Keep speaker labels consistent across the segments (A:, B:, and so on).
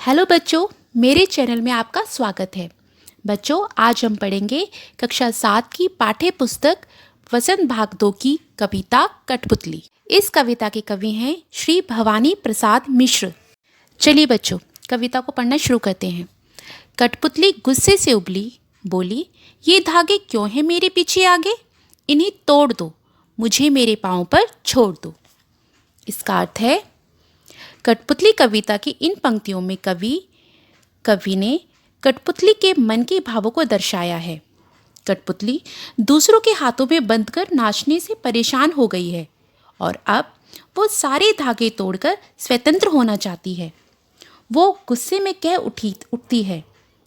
A: Hello बच्चों, मेरे channel में आपका स्वागत है। बच्चों, आज हम पढ़ेंगे कक्षा 7 की पाठ्य पुस्तक वसंत भाग 2 की कविता कठपुतली। इस कविता के कवि हैं श्री भवानी प्रसाद मिश्र। चलिए बच्चों, कविता को पढ़ना शुरू करते हैं। कठपुतली गुस्से से उबली, बोली, ये धागे क्यों हैं मेरे पीछे आगे? इन्हें तोड़ दो, मुझे मेरे पाँव पर छोड़ दो। इसका अर्थ है, कठपुतली कविता की इन पंक्तियों में कवि ने कठपुतली के मन के भावों को दर्शाया है। कठपुतली दूसरों के हाथों में बंधकर नाचने से परेशान हो गई है और अब वो सारे धागे तोड़कर स्वतंत्र होना चाहती है। वो गुस्से में कह उठती है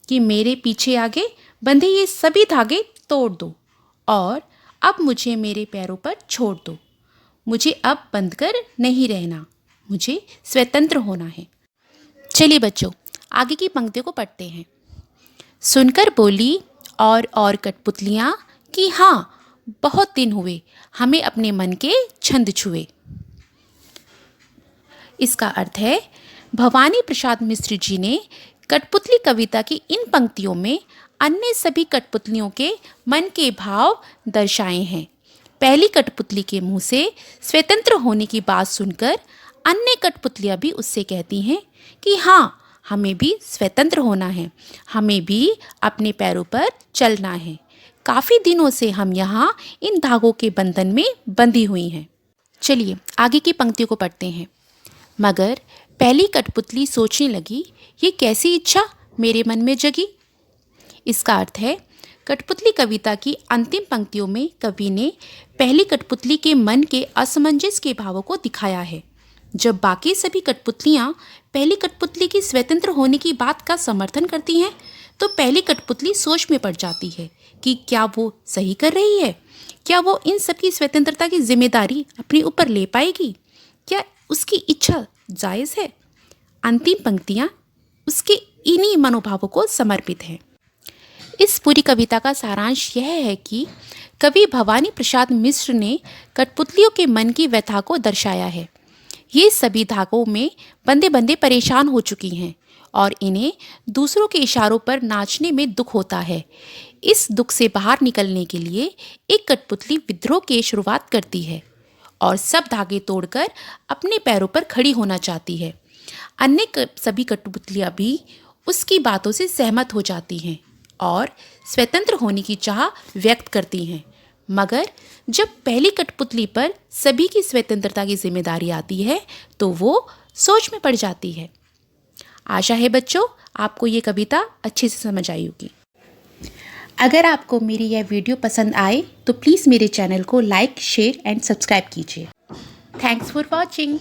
A: कि मेरे पीछे आगे बंधे ये सभी धागे तोड़ दो और अब मुझे मेरे पैरों पर छोड़ दो। मुझे अब बंधकर नहीं रहना, मुझे स्वतंत्र होना है। चलिए बच्चों, आगे की पंक्तियों को पढ़ते हैं। सुनकर बोली और कठपुतलियाँ कि हाँ, बहुत दिन हुए हमें अपने मन के छंद छुए। इसका अर्थ है, भवानी प्रसाद मिश्र जी ने कठपुतली कविता की इन पंक्तियों में अन्य सभी कठपुतलियों के मन के भाव दर्शाए हैं। पहली कठपुतली के मुंह से स्वतंत्र होने की बात सुनकर अन्य कठपुतलियाँ भी उससे कहती हैं कि हाँ, हमें भी स्वतंत्र होना है, हमें भी अपने पैरों पर चलना है। काफ़ी दिनों से हम यहाँ इन धागों के बंधन में बंधी हुई हैं। चलिए आगे की पंक्तियों को पढ़ते हैं। मगर पहली कठपुतली सोचने लगी, ये कैसी इच्छा मेरे मन में जगी। इसका अर्थ है, कठपुतली कविता की अंतिम पंक्तियों में कवि ने पहली कठपुतली के मन के असमंजस के भावों को दिखाया है। जब बाकी सभी कठपुतलियाँ पहली कठपुतली की स्वतंत्र होने की बात का समर्थन करती हैं, तो पहली कठपुतली सोच में पड़ जाती है कि क्या वो सही कर रही है? क्या वो इन सबकी स्वतंत्रता की जिम्मेदारी अपने ऊपर ले पाएगी? क्या उसकी इच्छा जायज़ है? अंतिम पंक्तियाँ उसके इन्हीं मनोभावों को समर्पित हैं। इस पूरी कविता का सारांश यह है कि कवि भवानी प्रसाद मिश्र ने कठपुतलियों के मन की व्यथा को दर्शाया है। ये सभी धागों में बंधे बंधे परेशान हो चुकी हैं और इन्हें दूसरों के इशारों पर नाचने में दुख होता है। इस दुख से बाहर निकलने के लिए एक कठपुतली विद्रोह की शुरुआत करती है और सब धागे तोड़कर अपने पैरों पर खड़ी होना चाहती है। अन्य सभी कठपुतलियाँ भी उसकी बातों से सहमत हो जाती हैं और स्वतंत्र होने की चाह व्यक्त करती हैं। मगर जब पहली कठपुतली पर सभी की स्वतंत्रता की जिम्मेदारी आती है तो वो सोच में पड़ जाती है। आशा है बच्चों, आपको ये कविता अच्छे से समझ आई होगी। अगर आपको मेरी यह वीडियो पसंद आए तो प्लीज़ मेरे चैनल को लाइक, शेयर एंड सब्सक्राइब कीजिए। Thanks for watching.